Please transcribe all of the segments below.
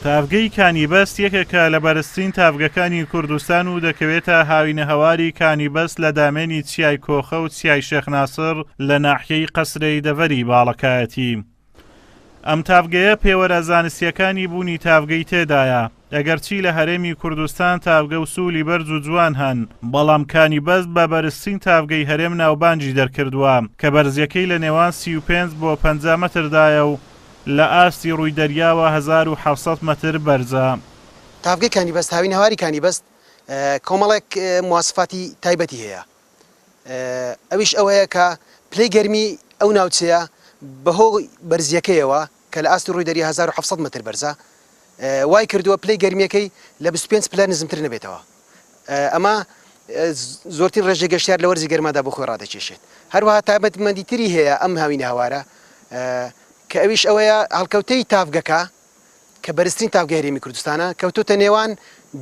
تافگەی کانیبەست یەکێکە لە بەرزترین تافگەکانی کوردستان و دەکەوێتە هاوینە هەواری کانیبەست لە دامێنی چیای کۆخە و چیای شێخ ناسر لە ناحیەی قەسرەی دەڤەری باڵەکایەتی. ئەم تافگەیە پێوەرە زانستیەکانی بوونی تافگەی تێدایە. ئەگەرچی لە هەرێمی کوردستان تافگە و سوولی بەرز و جوان هەن، بەڵام کانیبەست بە بەرزترین تافگەی هەرێم ناوبانجی دەرکردووە کە بەرزیەکەی لە نێوان 35 بۆ 50 مەتردایە و لە ئاستی ڕووی دەریاوە 1700 مەتر بەرزە. تافگەی کانیبەست هاوینە هەواری کانیبەست کۆمەڵێک مواسفاتی تایبەتی هەیە. ئەویش ئەوەیە کە پلەی گەرمی ئەو ناوچەیە بەهۆی بەرزیەکەیەوە کە لە ئاستی ڕووی دەریای 1700 مەتر بەرزە، وای کردووە پلەی گەرمیەکەی لە 25 پلە نزمتر نەبێتەوە. ئەمە زۆرترین ڕێژە گەشتیار لە وەرزی گەرمادا بۆ خۆی ڕادەکێشێت. هەروەها تایبەتمەندیتری هەیە ئەم هاوینە هەوارە کە ئەویش ئەوەیە هەڵکەوتەی تافگەکە کە بەرزترین تافگەی هەرێمی کوردستانە کەوتوتە نێوان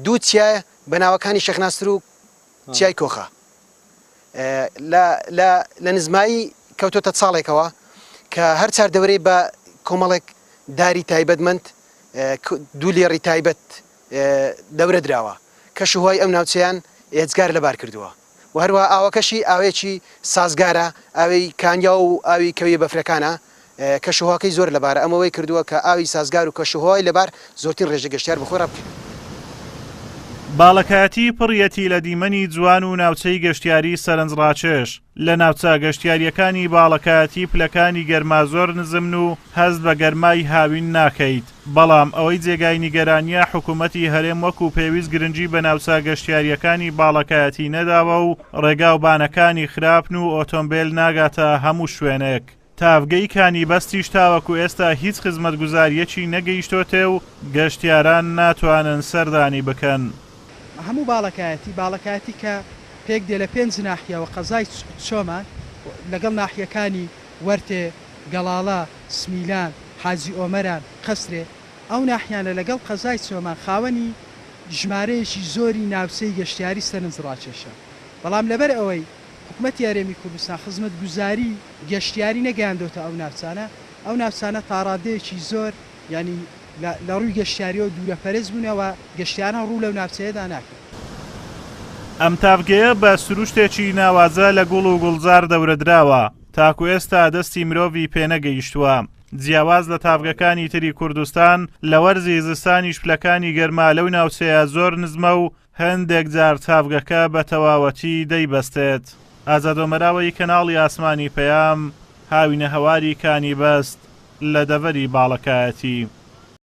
دوو چیایە بەناوەکانی شێخ ناسر و چیای کۆخە. لە نزمایی کەوتۆتە ساڵێکەوە کە هەر چار دەورەی بە کۆمەڵێک داری تایبەتمەند دوو لێڕی تایبەت دەورە دراوە کە شوهۆی ئەم ناوچەیان ئێجگار لەبار کردووە و هەروە ئاوەکەشی ئاوێکی سازگارە، ئاوی کانیا و ئاوی کەویە بەفرەکانە کە شوهۆکەی زۆر لەبارە ئەمەوەی کردووە کە ئاوی سازگار و کە شوهۆی لەبار زۆرترین ڕێژە گەشتیار بەخۆی ڕابکرد. باڵەکایەتی پڕیەتی لە دیمەنی جوان و ناوچەی گەشتیاری سەرنجڕاکێش. لە ناوچە گەشتیاریەکانی باڵەکایەتی پلەکانی گەرما زۆر نزمن و هەست بە گەرمای هاوین ناکەیت، بەڵام ئەوەی جێگای نیگەرانیە حکوومەتی هەرێم وەکو پێویست گرنگی بە ناوچە گەشتیاریەکانی باڵەکایەتی نەداوە و ڕێگاوبانەکانی خراپن و ئۆتۆمبیل ناگاتە هەموو شوێنێک. تافگەی کانیبەستیش تاوەکو ئێستا هیچ خزمەتگوزاریەکی نەگەیشتۆتێ و گەشتیاران ناتوانن سەردانی بکەن. هەموو باڵەکایەتی کە پێک دێ لە 5 ناحیەوە قەزای چۆمان لەگەڵ ناحیەکانی وەرتێ، گەڵاڵە، سمیلان، حاجی ئۆمەران، قەسرێ، ئەو ناحیانە لەگەڵ قەزای چۆمان خاوەنی ژمارەیەکی زۆری ناوچەی گەشتیاری سەرنجڕاکێشە. بەڵام لەبەر ئەوەی حکوومەتی هەرێمی کوردستان خزمەتگوزاری گەشتیاری نەگەیاندۆتە ئەو ناوچانە تاڕادەیەکی زۆر ینی لە ڕووی گەشتیاریەوە دوورەپەرێز بوونەوە گەشتیاران ڕوو لەو ناوچەیەدا ناکەن. ئەم تافگەیە بە سروشتێکی ناوازە لە گوڵ و گوڵزار دەورەدراوە، تاکو ئێستا دەستی مرۆڤی پێنەگەیشتووە. جیاواز لە تافگەکانی تری کوردستان لە وەرزی زستانی شپلەکانی گەرما لەو ناوچەیە زۆر نزمە و هەندێک جار تافگەکە بە تەواوەتی دەیبەستێت. ئازادۆمەراوەی کەناڵی ئاسمانی پەیام، هاوینە هەواری کانیبەست لە دەڤەری باڵەکایەتی.